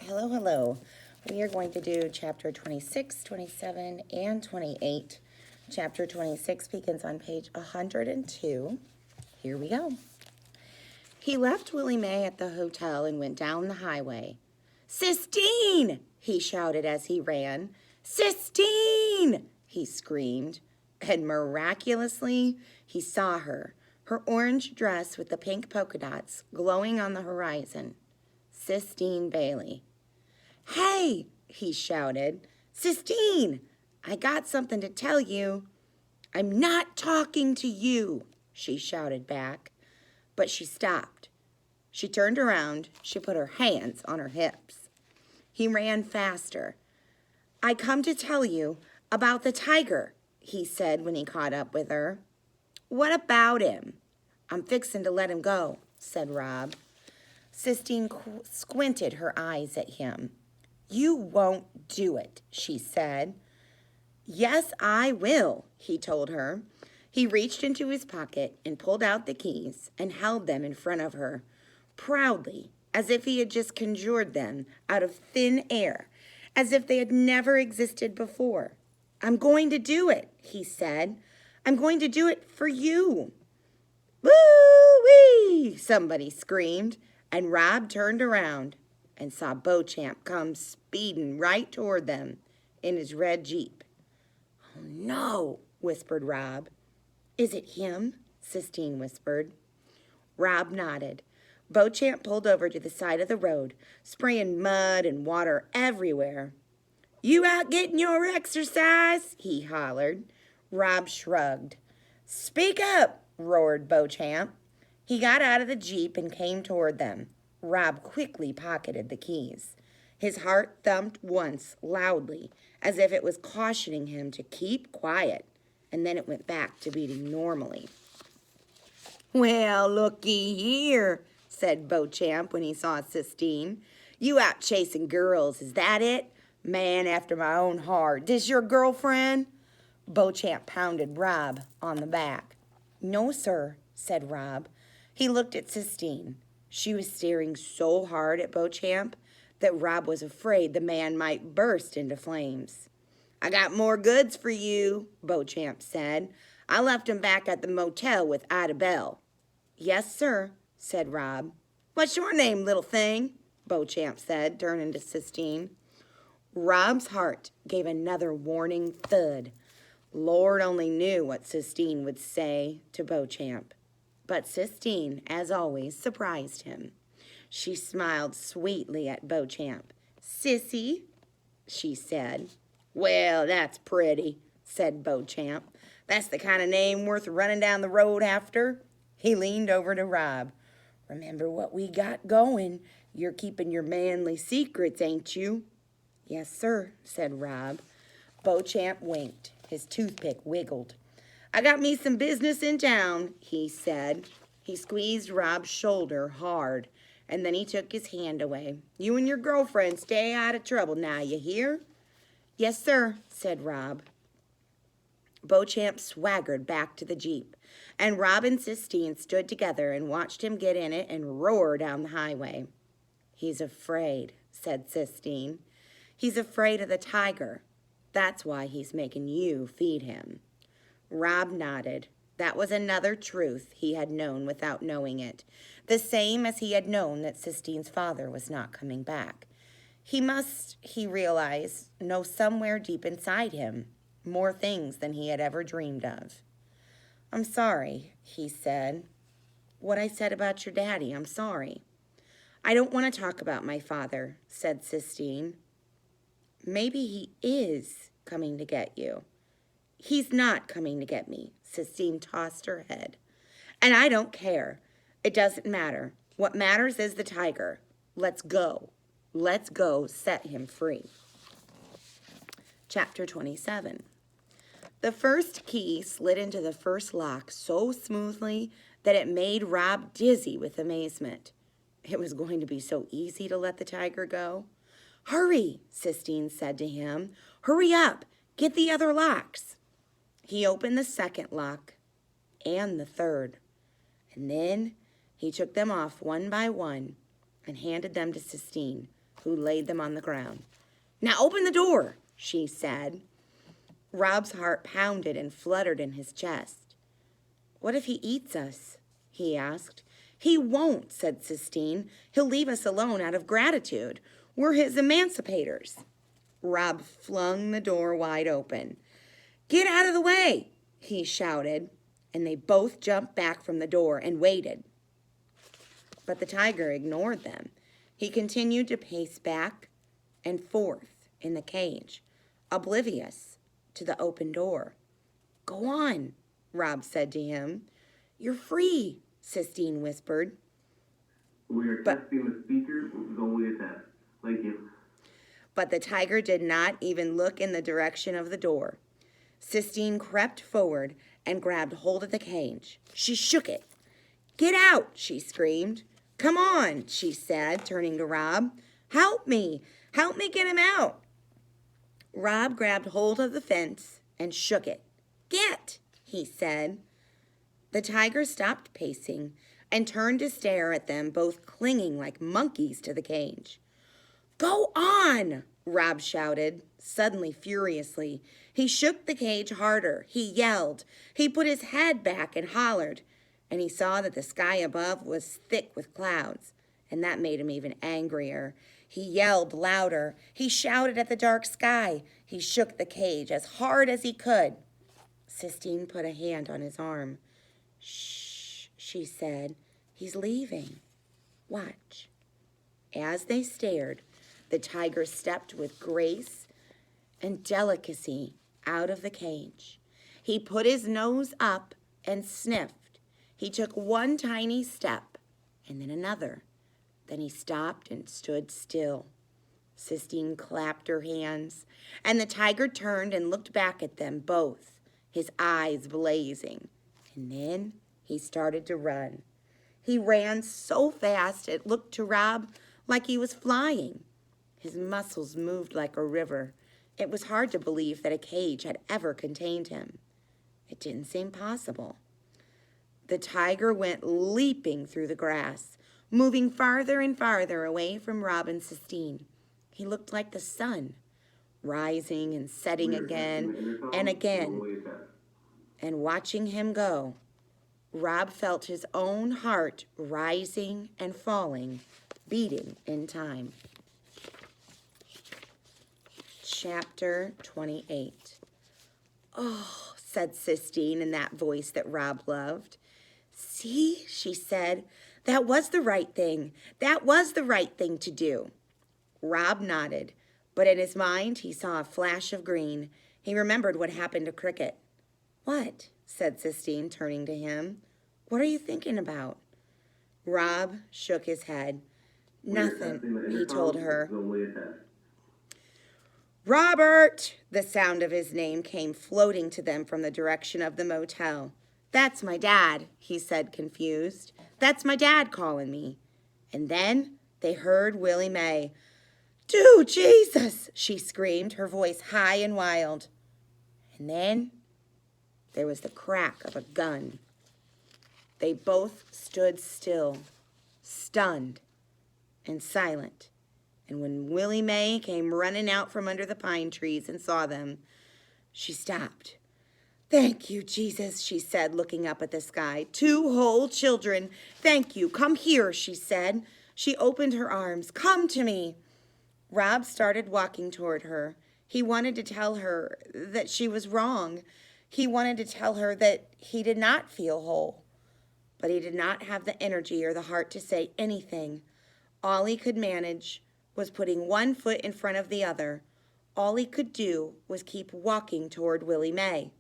Hello, hello. We are going to do chapter 26, 27, and 28. Chapter 26 begins on page 102. Here we go. He left Willie Mae at the hotel and went down the highway. "Sistine!" he shouted as he ran. "Sistine!" he screamed. And miraculously, he saw her, her orange dress with the pink polka dots glowing on the horizon. Sistine Bailey. "Hey!" he shouted. "Sistine! I got something to tell you." "I'm not talking to you," she shouted back. But she stopped. She turned around. She put her hands on her hips. He ran faster. "I come to tell you about the tiger," he said when he caught up with her. "What about him?" "I'm fixin' to let him go," said Rob. Sistine squinted her eyes at him. "You won't do it," she said. "Yes, I will," he told her. He reached into his pocket and pulled out the keys and held them in front of her, proudly, as if he had just conjured them out of thin air, as if they had never existed before. "I'm going to do it," he said. "I'm going to do it for you." "Woo-wee!" somebody screamed, and Rob turned around and saw Beauchamp come speeding right toward them in his red Jeep. "Oh, no," whispered Rob. "Is it him?" Sistine whispered. Rob nodded. Beauchamp pulled over to the side of the road, spraying mud and water everywhere. "You out getting your exercise?" he hollered. Rob shrugged. "Speak up," roared Beauchamp. He got out of the Jeep and came toward them. Rob quickly pocketed the keys. His heart thumped once loudly, as if it was cautioning him to keep quiet, and then it went back to beating normally. "Well, looky here," said Beauchamp when he saw Sistine. "You out chasing girls, is that it? Man after my own heart. This your girlfriend?" Beauchamp pounded Rob on the back. "No, sir," said Rob. He looked at Sistine. She was staring so hard at Beauchamp that Rob was afraid the man might burst into flames. "I got more goods for you," Beauchamp said. "I left 'em back at the motel with Ida Bell." "Yes, sir," said Rob. "What's your name, little thing?" Beauchamp said, turning to Sistine. Rob's heart gave another warning thud. Lord only knew what Sistine would say to Beauchamp. But Sistine, as always, surprised him. She smiled sweetly at Beauchamp. "Sissy," she said. "Well, that's pretty," said Beauchamp. "That's the kind of name worth running down the road after." He leaned over to Rob. "Remember what we got going. You're keeping your manly secrets, ain't you?" "Yes, sir," said Rob. Beauchamp winked. His toothpick wiggled. "I got me some business in town," he said. He squeezed Rob's shoulder hard, and then he took his hand away. "You and your girlfriend stay out of trouble now, you hear?" "Yes, sir," said Rob. Beauchamp swaggered back to the Jeep, and Rob and Sistine stood together and watched him get in it and roar down the highway. "He's afraid," said Sistine. "He's afraid of the tiger. That's why he's making you feed him." Rob nodded. That was another truth he had known without knowing it, the same as he had known that Sistine's father was not coming back. He must, he realized, know somewhere deep inside him more things than he had ever dreamed of. "I'm sorry," he said. "What I said about your daddy, I'm sorry." "I don't want to talk about my father," said Sistine. "Maybe he is coming to get you." "He's not coming to get me," Sistine tossed her head. "And I don't care. It doesn't matter. What matters is the tiger. Let's go. Let's go set him free." Chapter 27. The first key slid into the first lock so smoothly that it made Rob dizzy with amazement. It was going to be so easy to let the tiger go. "Hurry," Sistine said to him. "Hurry up. Get the other locks." He opened the second lock and the third, and then he took them off one by one and handed them to Sistine. who laid them on the ground. "Now open the door," she said. Rob's heart pounded and fluttered in his chest. "What if he eats us?" he asked. "He won't," said Sistine. "He'll leave us alone out of gratitude. We're his emancipators." Rob flung the door wide open. "Get out of the way," he shouted, and they both jumped back from the door and waited. But the tiger ignored them. He continued to pace back and forth in the cage, oblivious to the open door. "Go on," Rob said to him. "You're free," Sistine whispered. We are testing the speaker. This is only a test. Thank you. But the tiger did not even look in the direction of the door. Sistine crept forward and grabbed hold of the cage. She shook it. "Get out," she screamed. "Come on," she said, turning to Rob. Help me get him out." Rob grabbed hold of the fence and shook it. "Get," he said. The tiger stopped pacing and turned to stare at them, both clinging like monkeys to the cage. "Go on," Rob shouted, suddenly furiously. He shook the cage harder. He yelled. He put his head back and hollered, and he saw that the sky above was thick with clouds, and that made him even angrier. He yelled louder. He shouted at the dark sky. He shook the cage as hard as he could. Sistine put a hand on his arm. "Shh," she said. "He's leaving. Watch." As they stared, the tiger stepped with grace and delicacy out of the cage. He put his nose up and sniffed. He took one tiny step and then another. Then he stopped and stood still. Sistine clapped her hands, and the tiger turned and looked back at them both, his eyes blazing. And then he started to run. He ran so fast it looked to Rob like he was flying. His muscles moved like a river. It was hard to believe that a cage had ever contained him. It didn't seem possible. The tiger went leaping through the grass, moving farther and farther away from Rob and Sistine. He looked like the sun, rising and setting again and again. And watching him go, Rob felt his own heart rising and falling, beating in time. Chapter 28. "Oh," said Sistine in that voice that Rob loved. "See," she said, "that was the right thing. That was the right thing to do." Rob nodded, but in his mind he saw a flash of green. He remembered what happened to Cricket. "What?" said Sistine, turning to him. "What are you thinking about?" Rob shook his head. "Nothing," he told her. "Robert!" The sound of his name came floating to them from the direction of the motel. "That's my dad," he said, confused. "That's my dad calling me." And then they heard Willie Mae. "Do, Jesus!" she screamed, her voice high and wild. And then there was the crack of a gun. They both stood still, stunned and silent. And when Willie Mae came running out from under the pine trees and saw them, she stopped. "Thank you, Jesus," she said, looking up at the sky. "2 whole children. Thank you. Come here," she said. She opened her arms. "Come to me." Rob started walking toward her. He wanted to tell her that she was wrong. He wanted to tell her that he did not feel whole. But he did not have the energy or the heart to say anything. All he could manage was putting one foot in front of the other. All he could do was keep walking toward Willie Mae.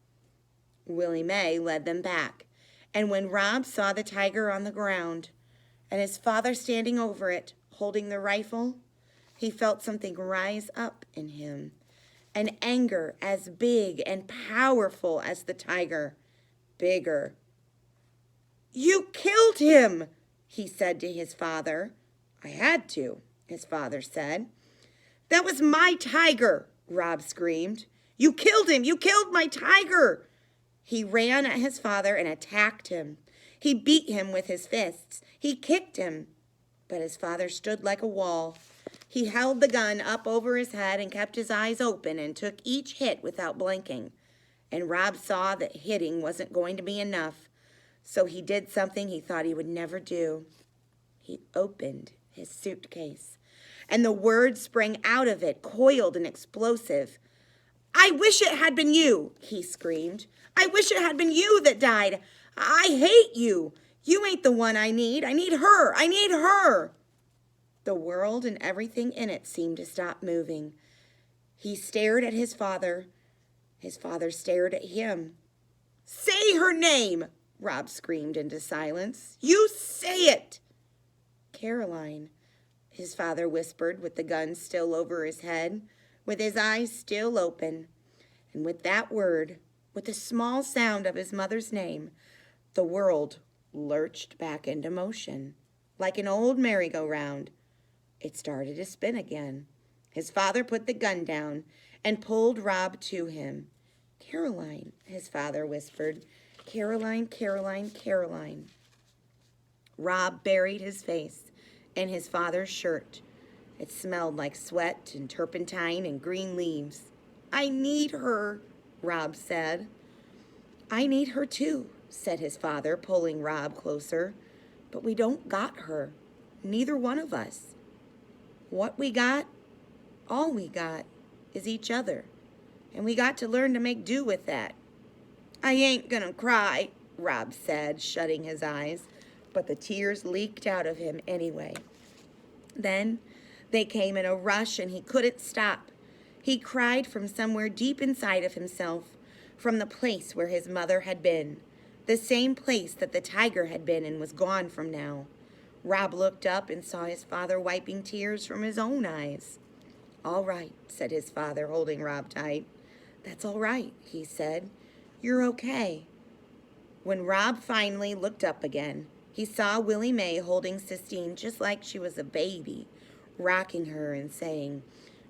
Willie Mae led them back, and when Rob saw the tiger on the ground and his father standing over it, holding the rifle, he felt something rise up in him, an anger as big and powerful as the tiger, bigger. "You killed him," he said to his father. "I had to," his father said. "That was my tiger," Rob screamed. "You killed him! You killed my tiger!" He ran at his father and attacked him. He beat him with his fists. He kicked him. But his father stood like a wall. He held the gun up over his head and kept his eyes open and took each hit without blinking. And Rob saw that hitting wasn't going to be enough, so he did something he thought he would never do. He opened his suitcase, and the words sprang out of it, coiled and explosive. "I wish it had been you," he screamed. "I wish it had been you that died. I hate you. You ain't the one I need. I need her. I need her." The world and everything in it seemed to stop moving. He stared at his father. His father stared at him. "Say her name," Rob screamed into silence. "You say it." "Caroline," his father whispered with the gun still over his head, with his eyes still open. And with that word, with the small sound of his mother's name, the world lurched back into motion, like an old merry-go-round. It started to spin again. His father put the gun down and pulled Rob to him. "Caroline," his father whispered. "Caroline, Caroline, Caroline." Rob buried his face in his father's shirt. It smelled like sweat and turpentine and green leaves. "I need her," Rob said. "I need her too," said his father, pulling Rob closer. "But we don't got her. Neither one of us. What we got, all we got, is each other. And we got to learn to make do with that." "I ain't gonna cry," Rob said, shutting his eyes, but the tears leaked out of him anyway. Then they came in a rush and he couldn't stop. He cried from somewhere deep inside of himself, from the place where his mother had been, the same place that the tiger had been and was gone from now. Rob looked up and saw his father wiping tears from his own eyes. "All right," said his father, holding Rob tight. "That's all right," he said. "You're okay." When Rob finally looked up again, he saw Willie Mae holding Sistine just like she was a baby, rocking her and saying,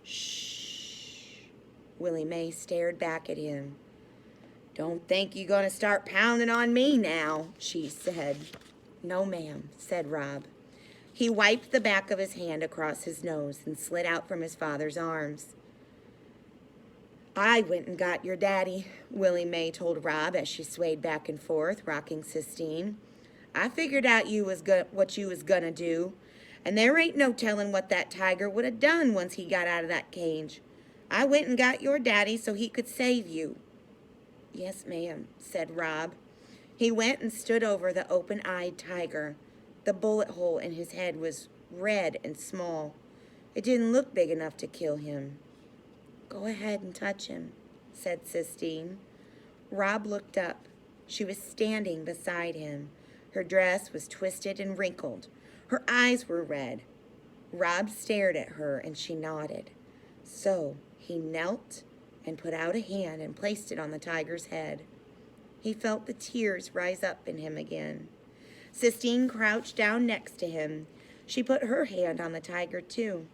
"Shh." Willie Mae stared back at him. "Don't think you're going to start pounding on me now," she said. "No, ma'am," said Rob. He wiped the back of his hand across his nose and slid out from his father's arms. "I went and got your daddy," Willie Mae told Rob as she swayed back and forth, rocking Sistine. "I figured out what you was gonna do, and there ain't no telling what that tiger would have done once he got out of that cage. I went and got your daddy so he could save you." "Yes, ma'am," said Rob. He went and stood over the open-eyed tiger. The bullet hole in his head was red and small. It didn't look big enough to kill him. "Go ahead and touch him," said Sistine. Rob looked up. She was standing beside him. Her dress was twisted and wrinkled. Her eyes were red. Rob stared at her and she nodded. So he knelt and put out a hand and placed it on the tiger's head. He felt the tears rise up in him again. Sistine crouched down next to him. She put her hand on the tiger too.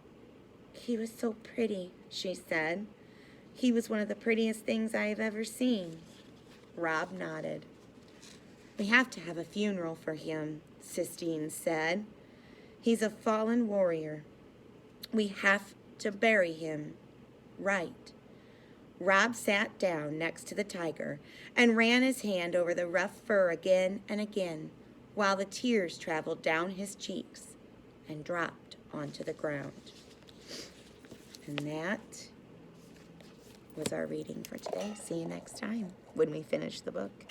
"He was so pretty," she said. "He was one of the prettiest things I have ever seen." Rob nodded. "We have to have a funeral for him," Sistine said. "He's a fallen warrior. We have to bury him right." Rob sat down next to the tiger and ran his hand over the rough fur again and again, while the tears traveled down his cheeks and dropped onto the ground. And that was our reading for today. See you next time when we finish the book.